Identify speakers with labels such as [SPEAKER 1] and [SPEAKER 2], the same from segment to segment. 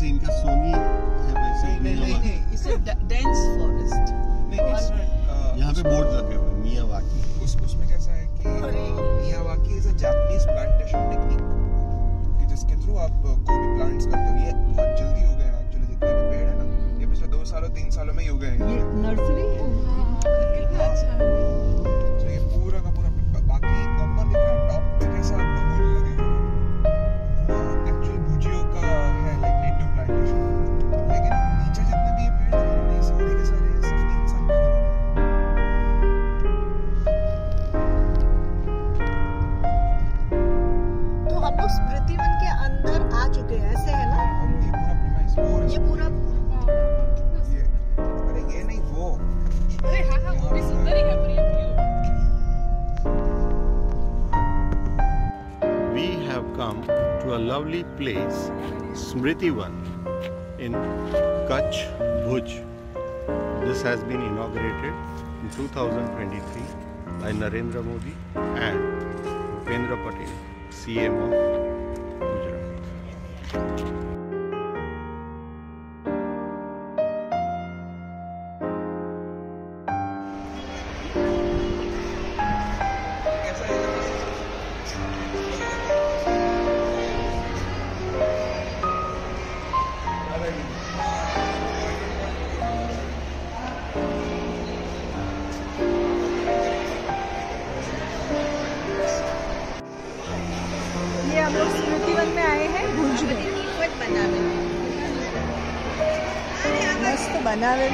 [SPEAKER 1] जैसे इनका सोनी है वैसे
[SPEAKER 2] नहीं, इसे डेंस फॉरेस्ट।
[SPEAKER 1] यहाँ पे बोर्ड लगे हुए मियावाकी।
[SPEAKER 3] उसमें कैसा है कि Miyawaki is a Japanese plantation technique कि जिसके थ्रू आप कोई भी प्लांट्स करते हो। ये बहुत जल्दी हो गए एक्चुअली, जितने भी पेड़ है ना ये पिछले 2 सालों 3 सालों में ही हो गए हैं।
[SPEAKER 2] ये नर्सरी है। कितना अच्छा है।
[SPEAKER 3] तो ये पूरा का पूरा बाकी ऊपर दिख रहा है टॉप पे कैसा फूल लगे हुए हैं, वो एक्चुअल भुजियो का है, लाइक नेटिव प्लांटेशन। लेकिन नीचे जितने भी ये पेड़ दिख रहे हैं सारे के सारे 15 साल पहले हो गए।
[SPEAKER 2] तो हम लोग स्मृति वन के अंदर आ चुके हैं, ऐसे है ना?
[SPEAKER 3] ये पूरा प्रीमाइस
[SPEAKER 2] ये पूरा
[SPEAKER 3] अरे ये नहीं वो।
[SPEAKER 4] अरे हाँ वो भी सुंदर ही है, पर ये view.
[SPEAKER 1] We have come to a lovely place, Smriti Van, in Kutch, Bhuj. This has been inaugurated in 2023 by Narendra Modi and Bhupendra Patel, CM of Gujarat.
[SPEAKER 2] ये हम लोग स्मृति वन में आए हैं, भुज में। मस्त बनावे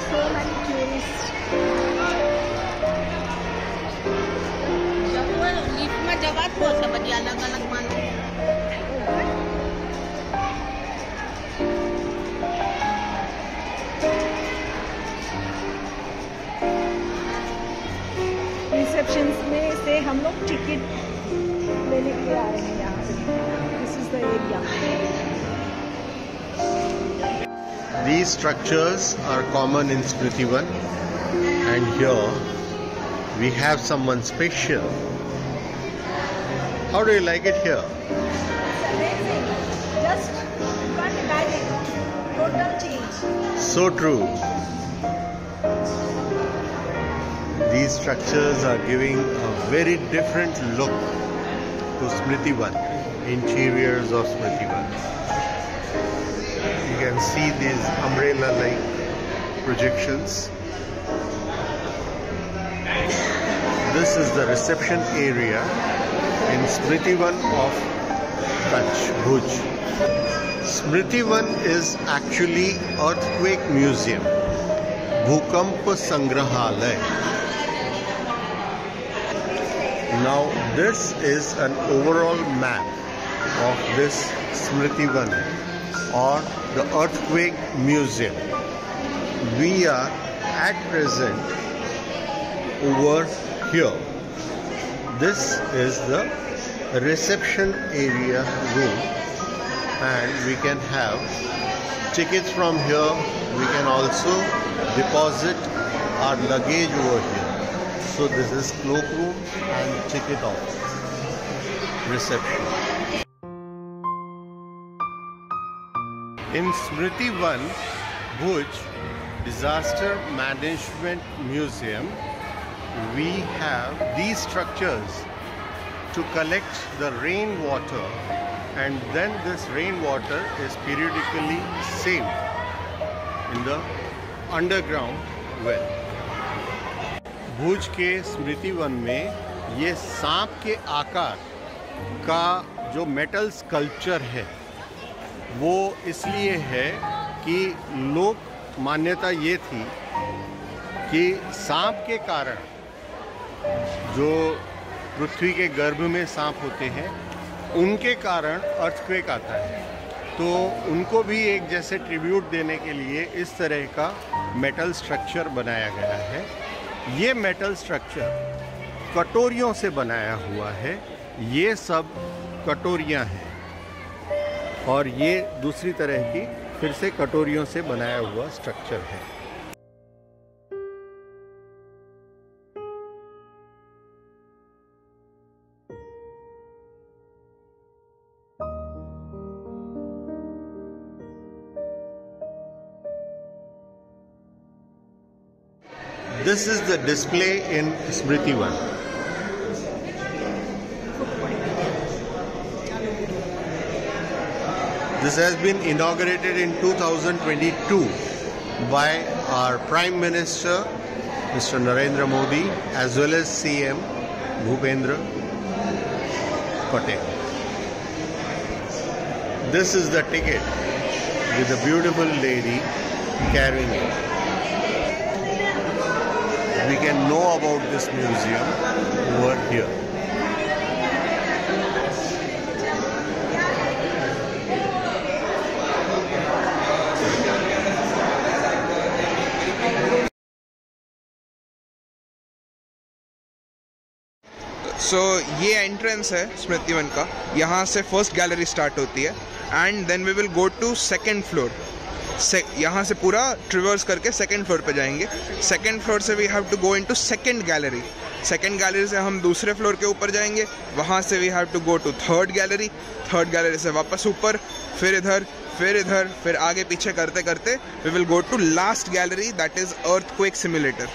[SPEAKER 2] so many tourists.
[SPEAKER 4] लिफ्ट में जगह तो सब अलग अलग मान।
[SPEAKER 2] रिसेप्शन में से हम लोग टिकट लेने के लिए आ रहे हैं यहाँ पे। This is the area.
[SPEAKER 1] These structures are common in Smriti Van, and here we have someone special. How do you like it here?
[SPEAKER 2] Amazing. Just can't imagine. Total change.
[SPEAKER 1] So true. These structures are giving a very different look to Smriti Van, interiors of Smriti Van. You can see these umbrella-like projections. This is the reception area in Smriti Van of Kutch, Bhuj. Smriti Van is actually Earthquake Museum, Bhukamp Sangrahalay. Now this is an overall map of this Smriti Van or the Earthquake Museum. We are at present over here. This is the reception area room, and we can have tickets from here. We can also deposit our luggage over here. So this is cloakroom and ticket office, reception. In Smriti Van, Bhuj Disaster Management Museum, we have these structures to collect the rainwater, and then this rainwater is periodically saved in the underground well. भुज के स्मृति one में ये सांप के आकार का जो metal sculpture है वो इसलिए है कि लोक मान्यता ये थी कि सांप के कारण जो पृथ्वी के गर्भ में सांप होते हैं उनके कारण अर्थक्वेक आता है, तो उनको भी एक जैसे ट्रिब्यूट देने के लिए इस तरह का मेटल स्ट्रक्चर बनाया गया है। ये मेटल स्ट्रक्चर कटोरियों से बनाया हुआ है। ये सब कटोरियाँ हैं और ये दूसरी तरह की फिर से कटोरियों से बनाया हुआ स्ट्रक्चर है। This is the display in Smriti Van. This has been inaugurated in 2022 by our Prime Minister, Mr. Narendra Modi, as well as CM Bhupendra Patel. This is the ticket with a beautiful lady carrying it. We can know about this museum over here.
[SPEAKER 3] सो ये entrance है स्मृति one का। यहाँ से first gallery start होती है and then we will go to second floor. यहाँ से पूरा ट्रिवर्स करके सेकेंड फ्लोर पे जाएंगे। सेकेंड फ्लोर से we have to go into second gallery. Second gallery से हम दूसरे फ्लोर के ऊपर जाएंगे। वहाँ से we have to go to third gallery. Third gallery से वापस ऊपर, फिर इधर, फिर आगे पीछे करते करते we will go to last gallery, that is earthquake simulator.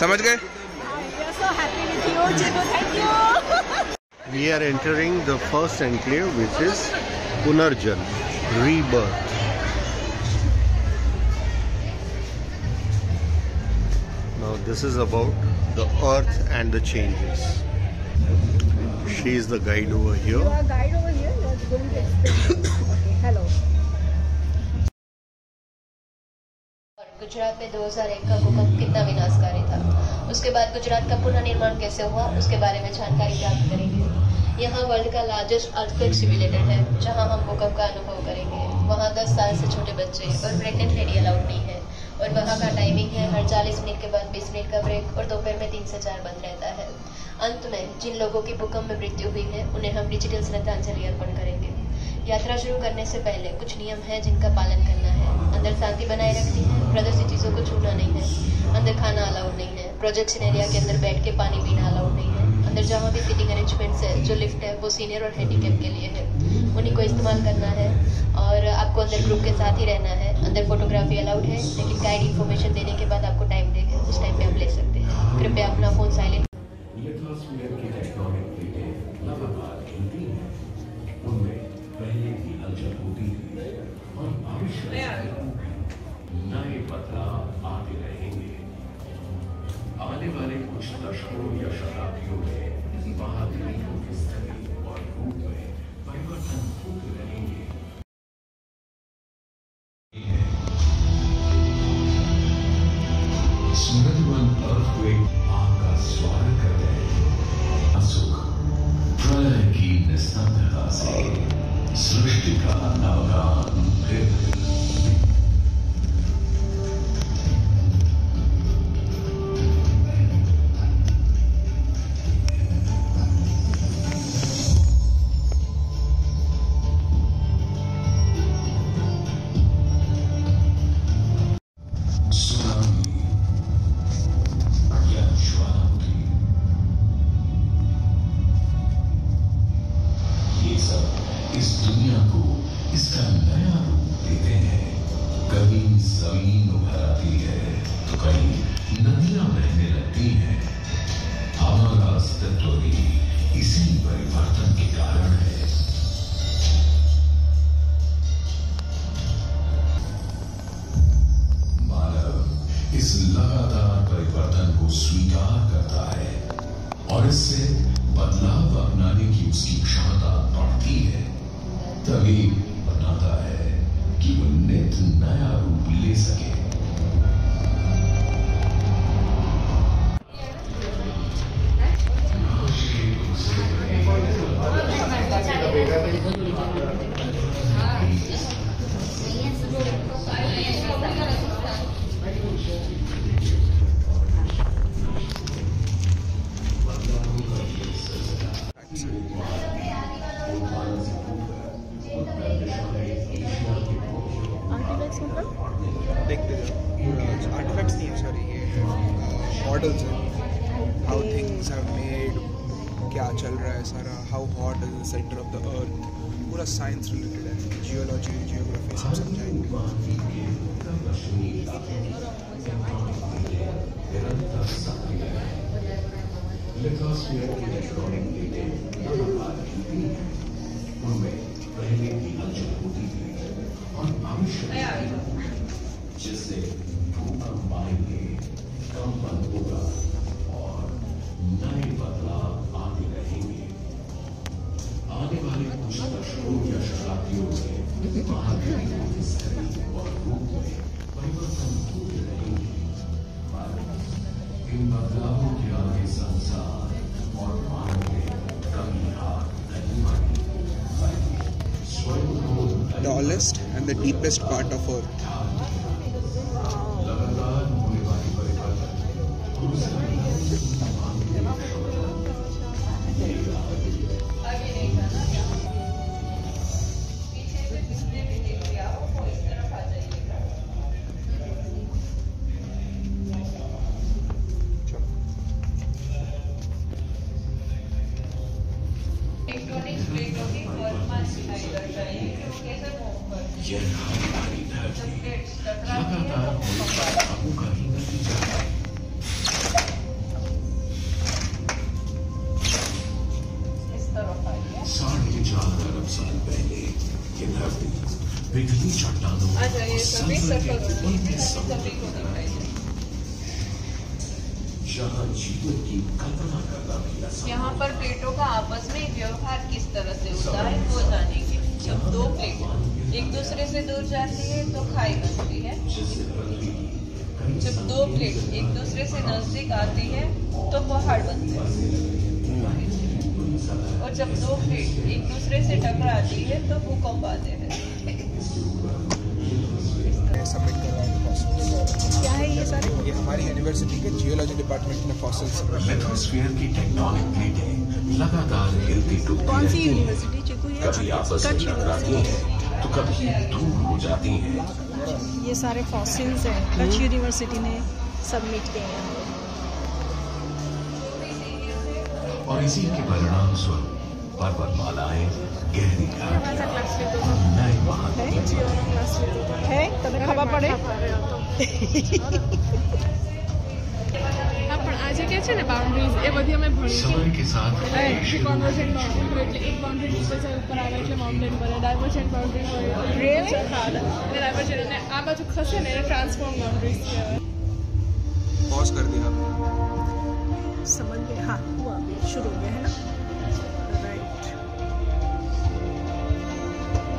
[SPEAKER 3] समझ गए?
[SPEAKER 2] So happy with you, Chidu. Thank you.
[SPEAKER 1] We are entering the first enclave, which is Punarjan, rebirth. Now this is about the earth and the changes. She is the guide over here.
[SPEAKER 2] You are guide over here. You are going to explain. Okay. Hello.
[SPEAKER 5] Gujarat में 2001 का भूकंप कितना विनाशकारी था, उसके बाद गुजरात का पुनर्निर्माण कैसे हुआ, उसके बारे में जानकारी प्राप्त करेंगे। यहाँ वर्ल्ड का लार्जेस्ट अर्थक्वेक सिमुलेटर है, जहाँ हम भूकंप का अनुभव करेंगे। वहाँ 10 साल से छोटे बच्चे और प्रेग्नेंट लेडी अलाउड नहीं है, और वहाँ का टाइमिंग है हर 40 मिनट के बाद 20 मिनट का ब्रेक, और दोपहर में 3 से 4 बंद रहता है। अंत में जिन लोगों की भूकंप में मृत्यु हुई है, उन्हें हम डिजिटल श्रद्धांजलि अर्पण करेंगे। यात्रा शुरू करने से पहले कुछ नियम है जिनका पालन करना है। अंदर शांति बनाए रखनी है, प्रदर्शित चीज़ों को छूना नहीं है, अंदर खाना अलाउड नहीं है, प्रोजेक्शन एरिया के अंदर बैठ के पानी पीना अलाउड नहीं है। अंदर जहाँ भी सिटिंग अरेंजमेंट्स है, जो लिफ्ट है वो सीनियर और हैंडीकैप के लिए है, उन्हीं को इस्तेमाल करना है। और आपको अंदर ग्रुप के साथ ही रहना है। अंदर फोटोग्राफी अलाउड है, लेकिन गाइड इन्फॉर्मेशन देने के बाद आपको टाइम देंगे, उस टाइम पे आप ले सकते हैं। कृपया अपना फ़ोन साइलेंट।
[SPEAKER 6] नए बदलाव आते रहेंगे। आने वाले कुछ दशकों या शताब्दियों में महाद्वीपों की स्थिति और रूप में परिवर्तन होते रहेंगे। स्मृति वन अर्थक्वेक आपका स्वागत कर रहे हैं। सुख प्रलय की निस्तब्धता से सृष्टि का नवगान फिर इस दुनिया को इसका नया रूप देते हैं। कभी जमीन उभर आती है तो कहीं नदियां बहने लगती हैं। हमारा अस्तित्व भी इसी परिवर्तन के कारण है। मानव इस लगातार परिवर्तन को स्वीकार करता है और इससे बदलाव अपनाने की उसकी क्षमता बढ़ती है। तभी बनाता है कि वो नित नया रूप ले सके।
[SPEAKER 3] देखते जाओ। आर्टिफैक्ट्स नहीं है सॉरी, ये मॉडल्स हैं। हाउ थिंग्स हैव मेड, क्या चल रहा है सारा, how hot is the centre of the earth, पूरा साइंस रिलेटेड है। जियोलॉजी, जियोग्राफी सब समझाएंगे।
[SPEAKER 6] निरंतर सक्रिय है। लिथोस्फीयर की इलेक्ट्रॉनिक प्लेटें लगातार हिलती हैं। उनमें पहले की हलचल होती थी और भविष्य में जिससे भूकंप आएंगे, कंपन होगा और नए बदलाव आते रहेंगे। आने वाले कुछ दशकों या शताब्दियों में महाद्वीपों की स्थिति और रूप में परिवर्तन होते रहेंगे। इन बदलावों के आगे संसार और मानव ने कभी हाथ नहीं मारी।
[SPEAKER 3] Tallest and the deepest part of Earth.
[SPEAKER 6] लगातार होने वाली परिवर्तन यह हमारी धरती लगातार होने वाले काबू का ही नतीजा है। 4.5 अरब साल पहले ये धरती पिघली चट्टानों और सल्फर के उबलते समुद्र जहाँ जीवन की कल्पना करना भी आसान।
[SPEAKER 4] यहाँ पर प्लेटों का आपस में व्यवहार किस तरह से होता है वो जानेंगे। जब दो प्लेट एक दूसरे से दूर जाती है तो खाई बनती है। जब दो प्लेट एक दूसरे से नजदीक आती है तो पहाड़ बनते हैं। और जब दो प्लेट एक दूसरे से टकराती है तो भूकंप आते हैं।
[SPEAKER 3] सबमिट कर रहा हूँ फॉसिल्स।
[SPEAKER 2] क्या है ये सारे?
[SPEAKER 3] ये हमारी यूनिवर्सिटी के जियोलॉजी डिपार्टमेंट ने फॉसिल्स।
[SPEAKER 6] लिथोस्फीयर की टेक्टोनिक प्लेटें लगातार हिलती डुलती
[SPEAKER 2] कौन सी
[SPEAKER 6] रहती हैं।
[SPEAKER 2] यूनिवर्सिटी चिकू? ये
[SPEAKER 6] कभी आपस में टकराती हैं तो कभी दूर हो जाती हैं।
[SPEAKER 2] ये सारे फॉसिल्स हैं, कच्छ यूनिवर्सिटी ने सबमिट किए हैं।
[SPEAKER 6] और इसी के परिणाम स्वरूप पर्वतमालाएं, गहरी घाटियां और नए महाद्वीप
[SPEAKER 2] है तब खबर पड़े।
[SPEAKER 7] પણ આજે કે છે ને બાઉન્ડ્રીઝ એ બધી અમે ભણી
[SPEAKER 6] समय के साथ
[SPEAKER 7] કન્વર્જન્ટ બાઉન્ડ્રી એટલે એક બાઉન્ડ્રી નીચે છે ઉપર આવે એટલે માઉન્ટેન બને ડાયવર્જન્ટ બાઉન્ડ્રી હોય
[SPEAKER 2] Really?
[SPEAKER 7] અને ડાયવર્જન્ટ અને આ બાજુ ખસે ને એને ટ્રાન્સફોર્મ બાઉન્ડ્રીઝ કહેવાય.
[SPEAKER 3] पॉज कर दिया।
[SPEAKER 2] समझ गए? हाँ हुआ, शुरू हो गया है ना। राइट,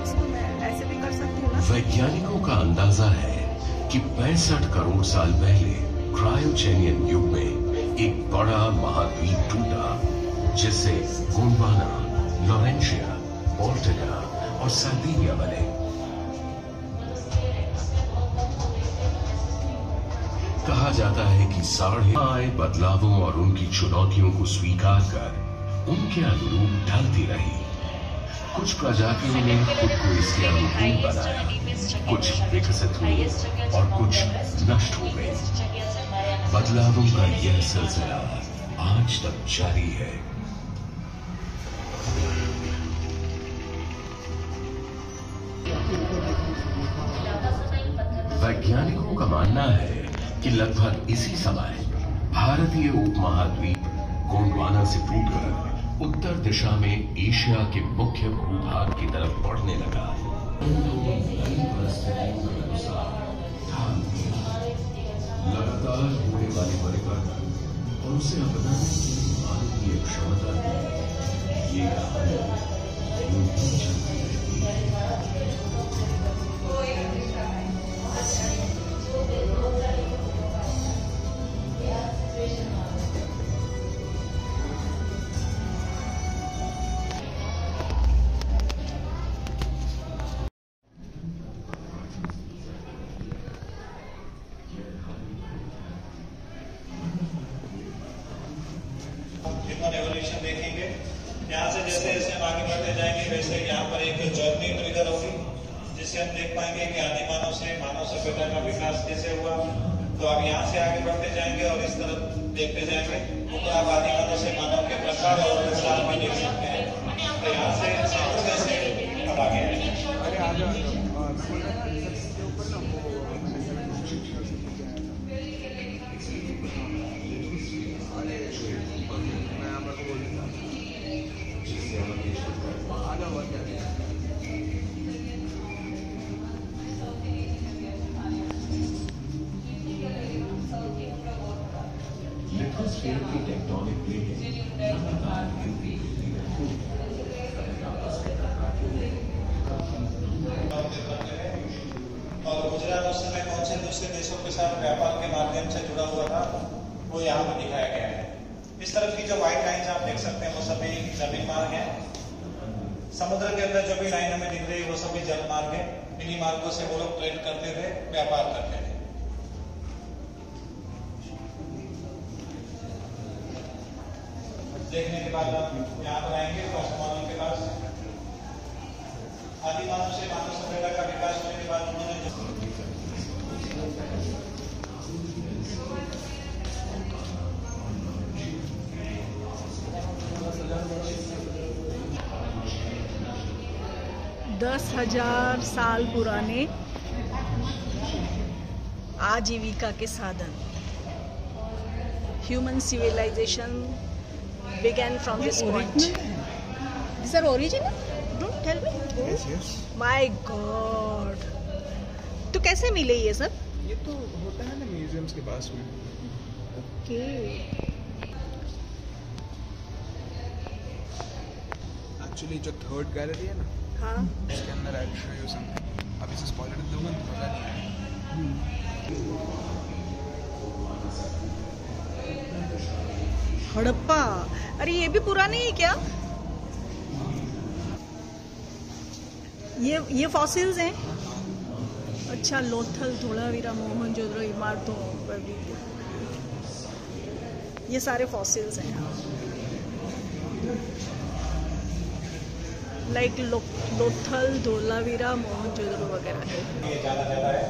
[SPEAKER 2] इसको मैं ऐसे भी कर सकती हूँ ना।
[SPEAKER 6] वैज्ञानिकों का अंदाजा है कि 65 करोड़ साल पहले क्रायोजेनियन युग में एक बड़ा महाद्वीप टूटा, जिससे गोंडवाना, लॉरेंशिया, पोर्टुगा और सार्डिनिया बने। कहा जाता है कि साढ़े आए बदलावों और उनकी चुनौतियों को स्वीकार कर उनके अनुरूप ढलती रही। कुछ प्रजातियों ने खुद को इसके अनुकूल बनाया, कुछ विकसित हुई और कुछ नष्ट हो गई। बदलावों का यह सिलसिला आज तक जारी है। वैज्ञानिकों का मानना है कि लगभग इसी समय भारतीय उपमहाद्वीप गोंडवाना से टूटकर उत्तर दिशा में एशिया के मुख्य भूभाग की तरफ बढ़ने लगा। लगातार होने वाली परिवर्तन और उसे अपनाने की मानव की क्षमता है। ये कहानी यूं ही चलती रहती है।
[SPEAKER 8] एवोल्यूशन देखेंगे। यहाँ से जैसे जैसे हम आगे बढ़ते जाएंगे वैसे यहाँ पर एक जर्नी ट्रिगर होगी, जिससे हम देख पाएंगे कि आदि मानव से मानव सभ्यता का विकास कैसे हुआ। तो आप यहाँ से आगे बढ़ते जाएंगे और इस तरफ देखते जाएंगे तो आप आदि मानव से मानव के प्रकार और विस्तार में देख सकते हैं। तो यहाँ से जैसे अब आगे
[SPEAKER 6] लिथोस्फीयर की टेक्टोनिक प्लेटें लगातार गिरती रहती हैं।
[SPEAKER 8] और गुजरात उस समय कौन से दूसरे देशों के साथ व्यापार के माध्यम से जुड़ा हुआ था वो यहाँ पर दिखाया गया है। इस तरफ की जो व्हाइट लाइंस आप देख सकते हैं वो सभी जमीन मार्ग है। समुद्र के अंदर जो भी लाइन हमें दिख रही है वो सभी जल मार्ग है। इन्हीं मार्गों से वो लोग ट्रेड करते हुए व्यापार करते थे। देखने के बाद आप यहाँ पर आएंगे मानव के पास आदि मानव से मानव सभ्यता का विकास होने के बाद उन्होंने
[SPEAKER 2] 10,000 साल पुराने आजीविका के साधन। Human civilization began from this point. These are original? Don't tell me.
[SPEAKER 3] Yes, yes.
[SPEAKER 2] My God. तो कैसे मिले ये सब?
[SPEAKER 3] ये तो होता है ना म्यूजियम्स के पास में।
[SPEAKER 2] Okay.
[SPEAKER 3] एक्चुअली जो थर्ड गैलरी है ना,
[SPEAKER 2] हाँ.
[SPEAKER 3] उसके अंदर आई शो यू समथिंग। अभी से स्पॉइलर दूंगा तो पता नहीं।
[SPEAKER 2] हड़प्पा, अरे ये भी पुरानी है क्या? ये फॉसिल्स हैं। अच्छा, लोथल, धोलावीरा, मोहनजोदड़ो इमारतों पर भी ये सारे फॉसिल्स हैं। लाइक लोथल, धोलावीरा, मोहनजोदड़ो वगैरह।
[SPEAKER 8] ये जाना जाता है।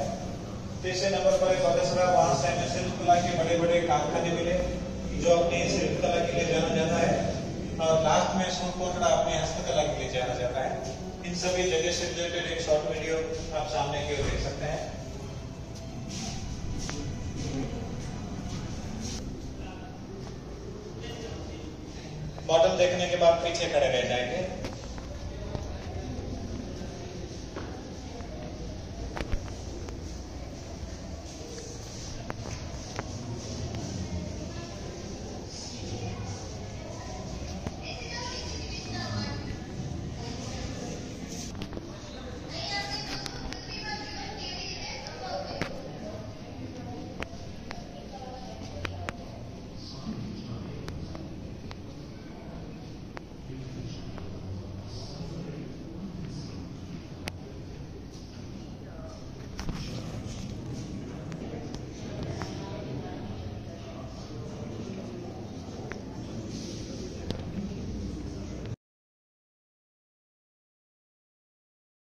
[SPEAKER 8] तीसरे नंबर पर बलेसरा, वहां से हमें शिल्पकला के बड़े बड़े कारखाने मिले जो अपनी शिल्पकला के लिए जाना जाता है। और लास्ट में सोनकोटड़ा अपनी हस्तकला के लिए जाना जाता है। इन सभी जगह से रिलेटेड एक शॉर्ट वीडियो आप सामने की ओर देख सकते हैं। मॉडल देखने के बाद पीछे खड़े रह जाएंगे।